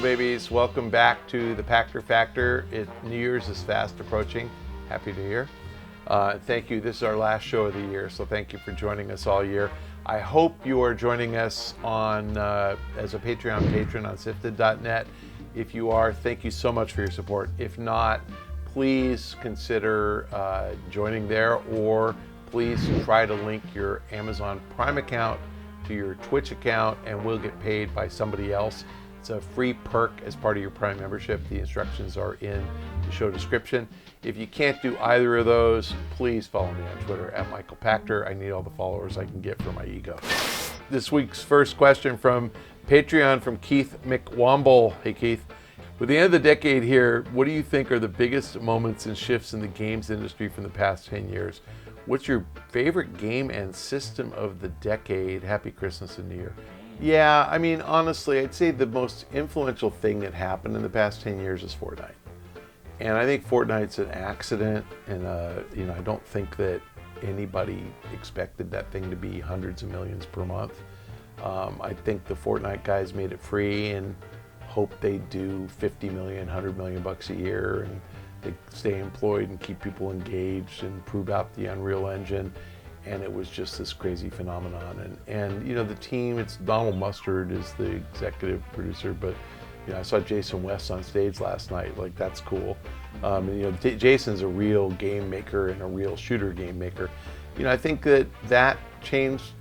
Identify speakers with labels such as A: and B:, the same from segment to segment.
A: babies. Welcome back to the Pachter Factor. New Year's is fast approaching. Happy New Year. Thank you. This is our last show of the year, so thank you for joining us all year. I hope you are joining us on as a Patreon patron on SIFTD.net. If you are, thank you so much for your support. If not, please consider joining there, or please try to link your Amazon Prime account to your Twitch account and we'll get paid by somebody else. It's a free perk as part of your Prime membership. The instructions are in the show description. If you can't do either of those, please follow me on Twitter at Michael Pachter. I need all the followers I can get for my ego. This week's first question from Patreon from Keith McWomble. Hey Keith. With the end of the decade here, what do you think are the biggest moments and shifts in the games industry from the past 10 years? What's your favorite game and system of the decade? Happy Christmas and New Year. Yeah, I mean, honestly, I'd say the most influential thing that happened in the past 10 years is Fortnite. And I think Fortnite's an accident, and I don't think that anybody expected that thing to be hundreds of millions per month. I think the Fortnite guys made it free and hope they do 50 million, 100 million bucks a year, and they stay employed and keep people engaged and prove out the Unreal Engine. And it was just this crazy phenomenon. And you know, the team, it's Donald Mustard is the executive producer, but you know, I saw Jason West on stage last night. Like, that's cool. And, you know, Jason's a real game maker and a real shooter game maker. You know, I think that changed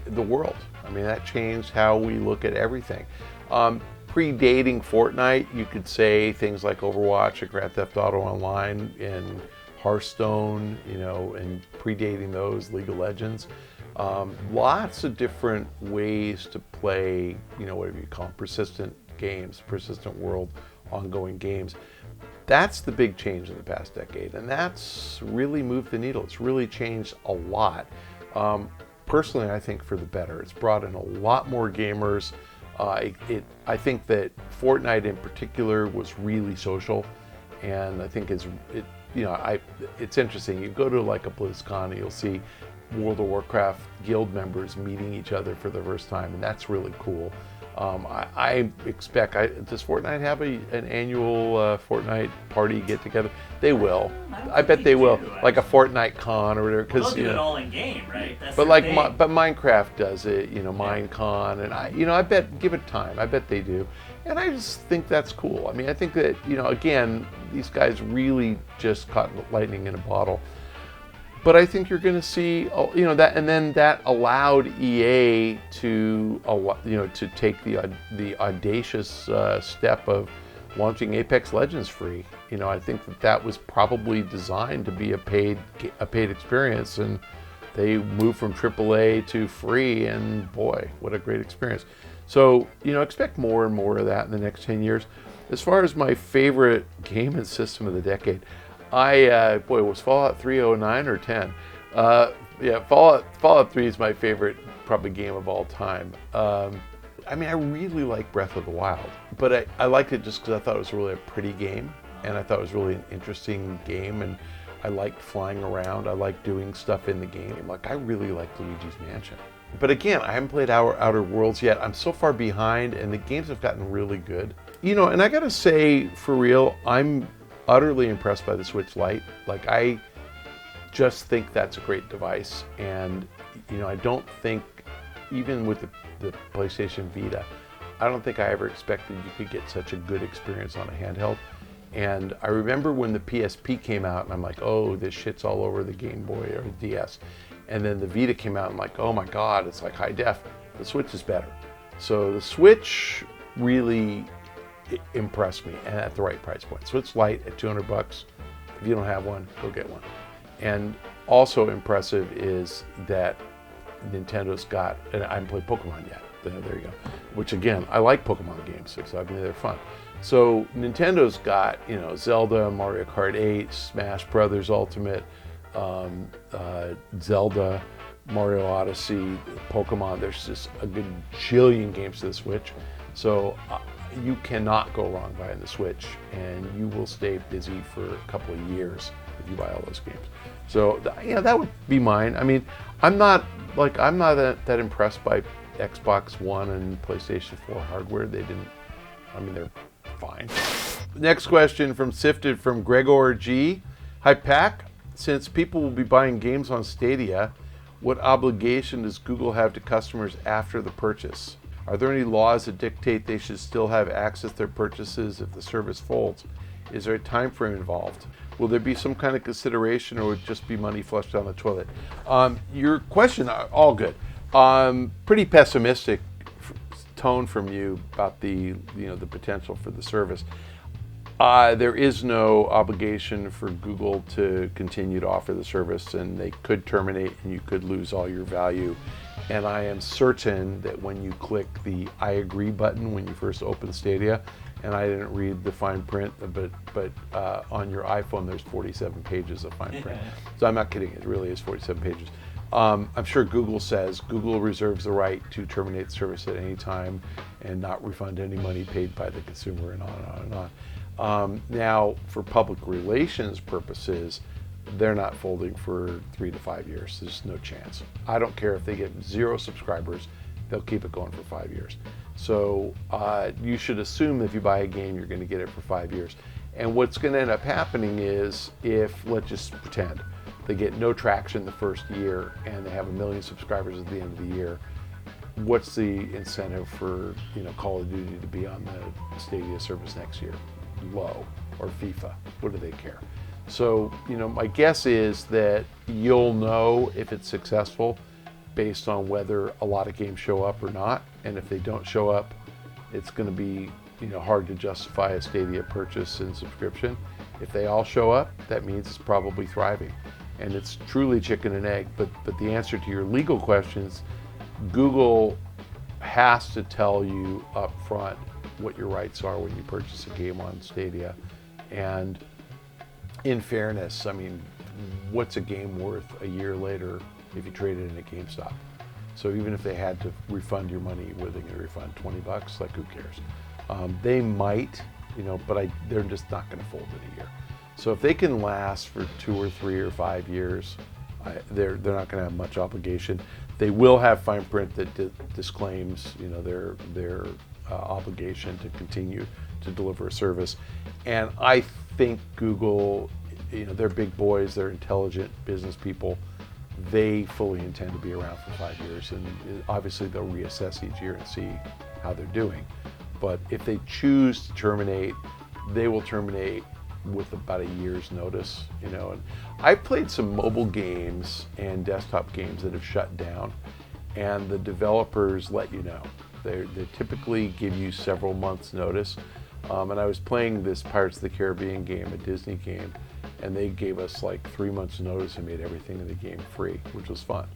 A: the world. I mean, that changed how we look at everything. Predating Fortnite, you could say things like Overwatch or Grand Theft Auto Online and Hearthstone, you know, and predating those, League of Legends. Lots of different ways to play, you know, whatever you call them, persistent games, persistent world, ongoing games. That's the big change in the past decade, and that's really moved the needle. It's really changed a lot. Personally, I think for the better. It's brought in a lot more gamers. I think that Fortnite in particular was really social, and I think it's interesting. You go to like a BlizzCon, you'll see World of Warcraft guild members meeting each other for the first time, and that's really cool. I expect, does Fortnite have an annual Fortnite party get together? They will. I bet they will, like a Fortnite con or whatever.
B: They'll do it all in game, right? That's
A: but like, but Minecraft does it, you know, Minecon, and I bet, give it time. I bet they do, and I just think that's cool. I mean, I think that, you know, again, these guys really just caught lightning in a bottle. But I think you're going to see, you know, that, and then that allowed EA to, you know, to take the audacious step of launching Apex Legends free. You know, I think that was probably designed to be a paid experience, and they moved from AAA to free, and boy, what a great experience. So, you know, expect more and more of that in the next 10 years. As far as my favorite game and system of the decade, was Fallout 3 09 or 10? Yeah, Fallout 3 is my favorite probably game of all time. I mean, I really like Breath of the Wild, but I liked it just because I thought it was really a pretty game, and I thought it was really an interesting game, and I liked flying around. I liked doing stuff in the game. Like, I really like Luigi's Mansion. But again, I haven't played Outer Worlds yet. I'm so far behind, and the games have gotten really good. You know, and I gotta say, for real, I'm utterly impressed by the Switch Lite. Like, I just think that's a great device, and you know, I don't think, even with the PlayStation Vita, I don't think I ever expected you could get such a good experience on a handheld. And I remember when the PSP came out, and I'm like, oh, this shit's all over the Game Boy or the DS. And then the Vita came out, and I'm like, oh my God, it's like high def. The Switch is better. So the Switch really impressed me, and at the right price point. So it's light at $200. If you don't have one, go get one. And also impressive is that Nintendo's got, and I haven't played Pokemon yet. There you go. Which again, I like Pokemon games, so I mean, they're fun. So Nintendo's got, you know, Zelda, Mario Kart 8, Smash Brothers Ultimate, Zelda, Mario Odyssey, Pokemon. There's just a good jillion games to the Switch. So you cannot go wrong buying the Switch, and you will stay busy for a couple of years if you buy all those games. So yeah, that would be mine. I mean, I'm not that impressed by Xbox One and PlayStation 4 hardware. They didn't I mean, they're fine. Next question from SIFTD from Gregor G. Hi, Pac. Since people will be buying games on Stadia, what obligation does Google have to customers after the purchase? Are there any laws that dictate they should still have access to their purchases if the service folds? Is there a time frame involved? Will there be some kind of consideration, or would it just be money flushed down the toilet? Your question, all good. Pretty pessimistic tone from you about the potential for the service. There is no obligation for Google to continue to offer the service, and they could terminate and you could lose all your value. And I am certain that when you click the I agree button when you first open Stadia, and I didn't read the fine print, but on your iPhone there's 47 pages of fine print. So I'm not kidding, it really is 47 pages. I'm sure Google says Google reserves the right to terminate the service at any time and not refund any money paid by the consumer, and on and on and on. Now, for public relations purposes, they're not folding for 3 to 5 years. There's no chance. I don't care if they get 0 subscribers, they'll keep it going for 5 years. So you should assume that if you buy a game, you're going to get it for 5 years. And what's going to end up happening is, if, let's just pretend, they get no traction the first year and they have 1 million subscribers at the end of the year, what's the incentive for Call of Duty to be on the Stadia service next year? Low. Or FIFA. What do they care? So, my guess is that you'll know if it's successful based on whether a lot of games show up or not. And if they don't show up, it's going to be hard to justify a Stadia purchase and subscription. If they all show up, that means it's probably thriving. And it's truly chicken and egg. But the answer to your legal questions, Google has to tell you up front what your rights are when you purchase a game on Stadia. And in fairness, I mean, what's a game worth a year later if you trade it in at GameStop? So even if they had to refund your money, were they going to refund $20? Like, who cares? They might, but they're just not going to fold in a year. So if they can last for 2 or 3 or 5 years, they're not going to have much obligation. They will have fine print that disclaims, their obligation to continue to deliver a service. And I think Google, they're big boys, they're intelligent business people. They fully intend to be around for 5 years, and obviously they'll reassess each year and see how they're doing. But if they choose to terminate, they will terminate with about a year's notice, And I've played some mobile games and desktop games that have shut down, and the developers let you know. They typically give you several months notice. And I was playing this Pirates of the Caribbean game, a Disney game, and they gave us like 3 months notice and made everything in the game free, which was fun.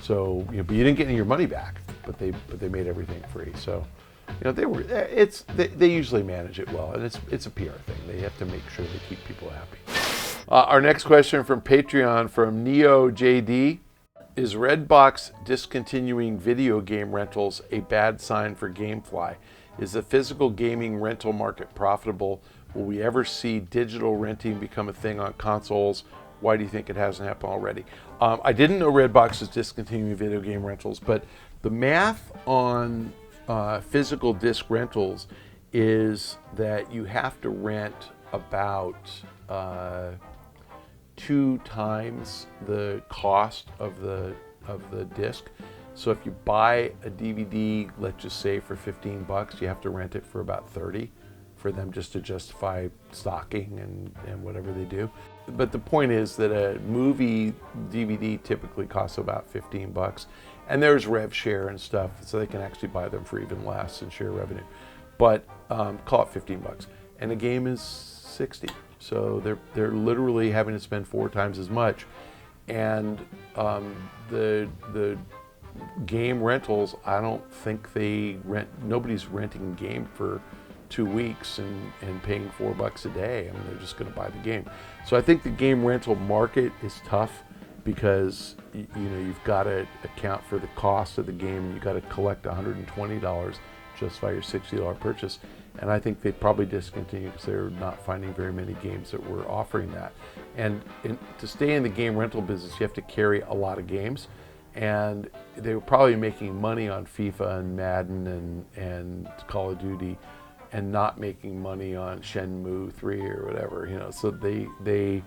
A: So, but you didn't get any of your money back, but they made everything free. So, they usually manage it well, and it's a PR thing. They have to make sure they keep people happy. Our next question from Patreon from Neo JD. Is Redbox discontinuing video game rentals a bad sign for GameFly? Is the physical gaming rental market profitable? Will we ever see digital renting become a thing on consoles? Why do you think it hasn't happened already? I didn't know Redbox is discontinuing video game rentals, but the math on physical disc rentals is that you have to rent about 2 times the cost of the disc. So if you buy a DVD, let's just say for $15, you have to rent it for about 30 for them just to justify stocking and whatever they do. But the point is that a movie DVD typically costs about $15, and there's rev share and stuff, so they can actually buy them for even less and share revenue. But call it $15, and a game is 60. So they're literally having to spend 4 times as much, and the game rentals, I don't think nobody's renting a game for 2 weeks and paying $4 a day. I mean, they're just going to buy the game. So I think the game rental market is tough because you've got to account for the cost of the game, and you've got to collect $120 to justify your $60 purchase. And I think they probably discontinued because they're not finding very many games that were offering that. And to stay in the game rental business, you have to carry a lot of games. And they were probably making money on FIFA and Madden and Call of Duty, and not making money on Shenmue 3 or whatever, So they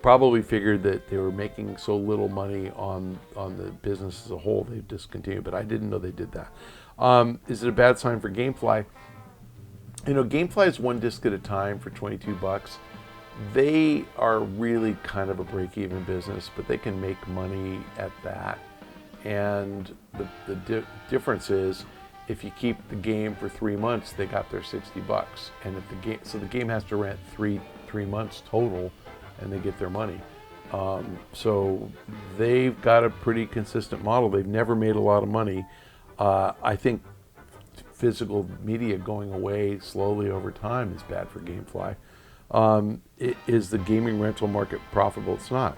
A: probably figured that they were making so little money on the business as a whole, they've discontinued. But I didn't know they did that. Is it a bad sign for GameFly? GameFly is one disc at a time for $22. They are really kind of a break-even business, but they can make money at that. And the difference is, if you keep the game for 3 months, they got their $60. And if the game has to rent three months total, and they get their money. So they've got a pretty consistent model. They've never made a lot of money. I think physical media going away slowly over time is bad for GameFly. Is the gaming rental market profitable? It's not.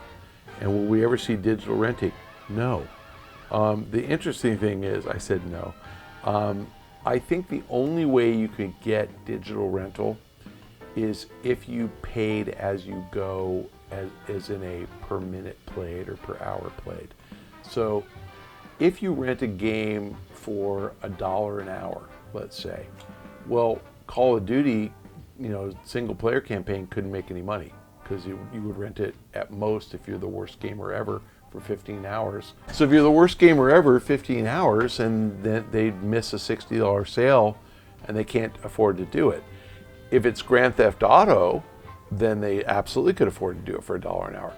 A: And will we ever see digital renting? No. The interesting thing is, I said no. I think the only way you could get digital rental is if you paid as you go, as in a per minute played or per hour played. So if you rent a game for $1 an hour, let's say, well, Call of Duty, single player campaign couldn't make any money, because you would rent it at most, if you're the worst gamer ever, for 15 hours. So if you're the worst gamer ever, 15 hours, and then they'd miss a $60 sale and they can't afford to do it. If it's Grand Theft Auto, then they absolutely could afford to do it for $1 an hour.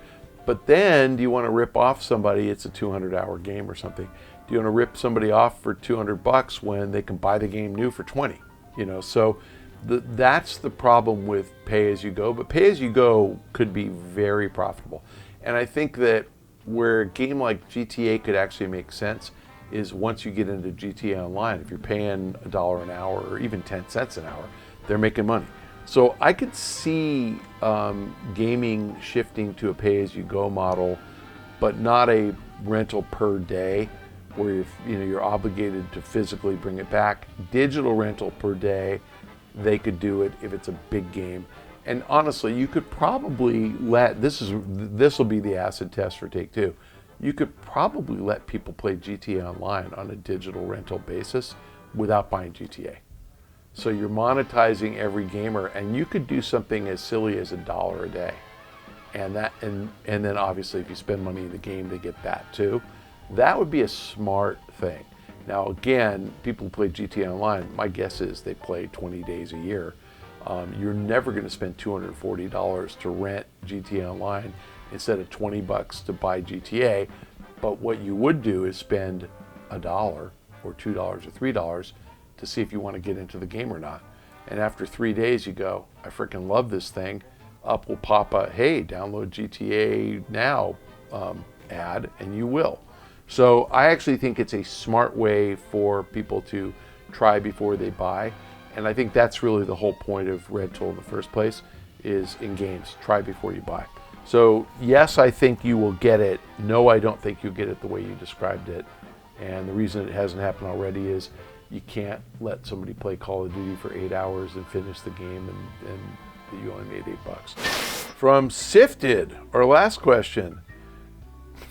A: But then, do you want to rip off somebody? It's a 200-hour game or something. Do you want to rip somebody off for $200 when they can buy the game new for 20? So that's the problem with pay-as-you-go. But pay-as-you-go could be very profitable. And I think that where a game like GTA could actually make sense is once you get into GTA Online. If you're paying $1 an hour or even 10 cents an hour, they're making money. So I could see gaming shifting to a pay-as-you-go model, but not a rental per day, where you're obligated to physically bring it back. Digital rental per day, they could do it if it's a big game. And honestly, you could probably this will be the acid test for Take-Two. You could probably let people play GTA Online on a digital rental basis without buying GTA. So you're monetizing every gamer, and you could do something as silly as $1 a day. And then obviously if you spend money in the game, they get that too. That would be a smart thing. Now again, people who play GTA Online, my guess is they play 20 days a year. You're never going to spend $240 to rent GTA Online instead of $20 to buy GTA. But what you would do is spend $1 or $2 or $3 to see if you want to get into the game or not. And after 3 days you go, I freaking love this thing. Up will pop a, hey, download GTA now ad, and you will. So I actually think it's a smart way for people to try before they buy. And I think that's really the whole point of rental in the first place, is in games, try before you buy. So yes, I think you will get it. No, I don't think you'll get it the way you described it. And the reason it hasn't happened already is you can't let somebody play Call of Duty for 8 hours and finish the game and you only made $8. From SIFTD, our last question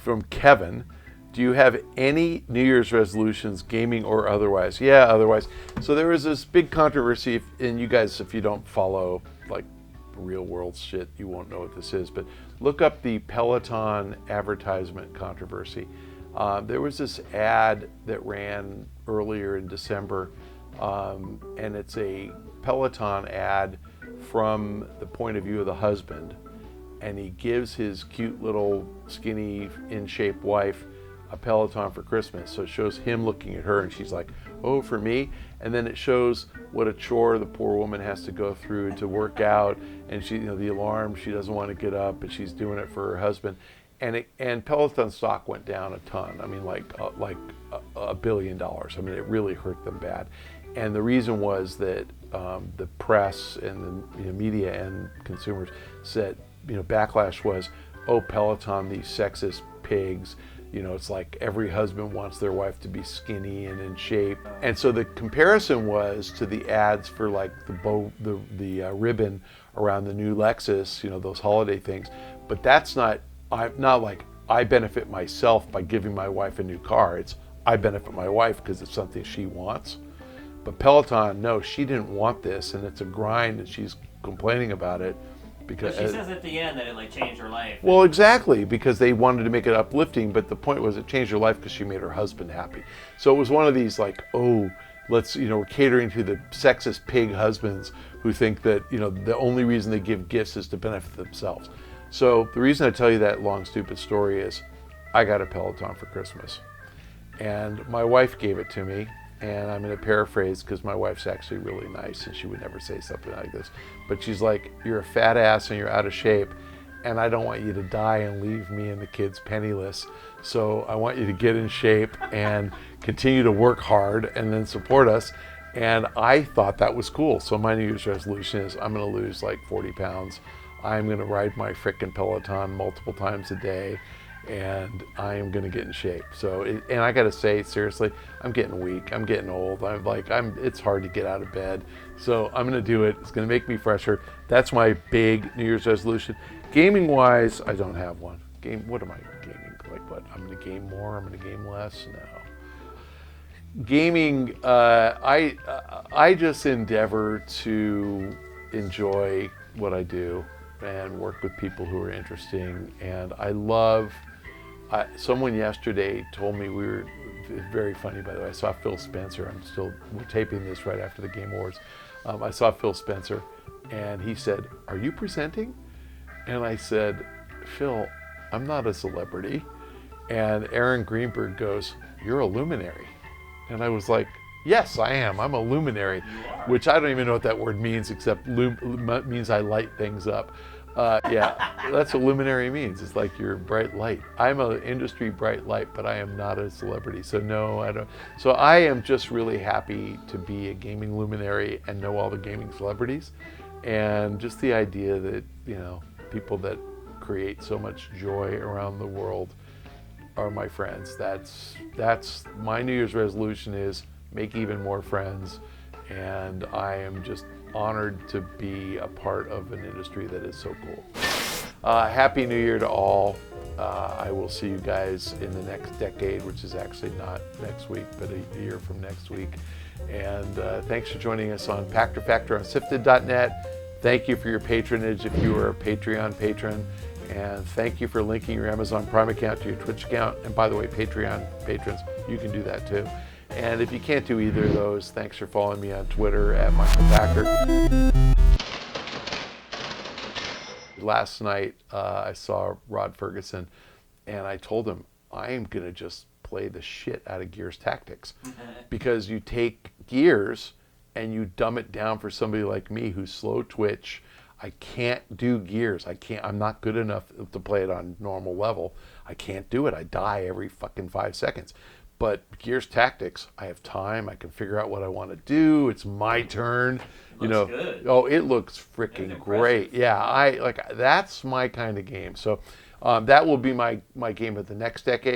A: from Kevin. Do you have any New Year's resolutions, gaming or otherwise? Yeah, otherwise. So there was this big controversy, and you guys, if you don't follow like real world shit, you won't know what this is, but look up the Peloton advertisement controversy. There was this ad that ran earlier in December, and it's a Peloton ad from the point of view of the husband, and he gives his cute little skinny in-shape wife a Peloton for Christmas. So it shows him looking at her, and she's like, oh, for me? And then it shows what a chore the poor woman has to go through to work out, and she, the alarm, she doesn't want to get up, but she's doing it for her husband. And Peloton stock went down a ton. I mean, like $1 billion. I mean, it really hurt them bad. And the reason was that the press and the media and consumers said, backlash was, oh, Peloton, these sexist pigs. It's like every husband wants their wife to be skinny and in shape. And so the comparison was to the ads for like the ribbon around the new Lexus, those holiday things. But that's not like I benefit myself by giving my wife a new car. It's I benefit my wife because it's something she wants. But Peloton, no, she didn't want this, and it's a grind, and she's complaining about it because
B: But she says at the end that it like changed her life.
A: well, exactly, because they wanted to make it uplifting, but the point was it changed her life because she made her husband happy. So it was one of these like, oh, let's, we're catering to the sexist pig husbands who think that, the only reason they give gifts is to benefit themselves. So the reason I tell you that long, stupid story is I got a Peloton for Christmas. And my wife gave it to me. And I'm going to paraphrase because my wife's actually really nice and she would never say something like this. But she's like, you're a fat ass and you're out of shape. And I don't want you to die and leave me and the kids penniless. So I want you to get in shape and continue to work hard and then support us. And I thought that was cool. So my New Year's resolution is I'm going to lose like 40 pounds. I'm going to ride my frickin' Peloton multiple times a day. And I am going to get in shape. So, and I got to say, seriously, I'm getting weak. I'm getting old. It's hard to get out of bed. So I'm going to do it. It's going to make me fresher. That's my big New Year's resolution. Gaming wise, I don't have one. What am I gaming? Like what? I'm going to game more? I'm going to game less? No. Gaming, I just endeavor to enjoy what I do and work with people who are interesting. And I love, someone yesterday told me very funny, by the way, I saw Phil Spencer. We're taping this right after the Game Awards. I saw Phil Spencer and he said, "Are you presenting?" And I said, "Phil, I'm not a celebrity." And Aaron Greenberg goes, "You're a luminary." And I was like, yes, I am. I'm a luminary, which I don't even know what that word means, except means I light things up. Yeah, that's what luminary means. It's like your bright light. I'm an industry bright light, but I am not a celebrity. So no, I don't. So I am just really happy to be a gaming luminary and know all the gaming celebrities. And just the idea that, people that create so much joy around the world are my friends. That's my New Year's resolution is make even more friends, and I am just honored to be a part of an industry that is so cool. Happy New Year to all. I will see you guys in the next decade, which is actually not next week, but a year from next week. And thanks for joining us on Pachter Factor on SIFTD.net. Thank you for your patronage if you are a Patreon patron. And thank you for linking your Amazon Prime account to your Twitch account. And by the way, Patreon patrons, you can do that too. And if you can't do either of those, thanks for following me on Twitter at Pachter Factor. Last night, I saw Rod Ferguson, and I told him, I am going to just play the shit out of Gears Tactics. Because you take Gears and you dumb it down for somebody like me who's slow twitch. I can't do Gears. I'm not good enough to play it on normal level. I can't do it. I die every fucking 5 seconds. But Gears Tactics, I have time. I can figure out what I want to do. It's my turn.
B: Looks good.
A: Oh, it looks freaking great. Yeah, that's my kind of game. So that will be my game of the next decade.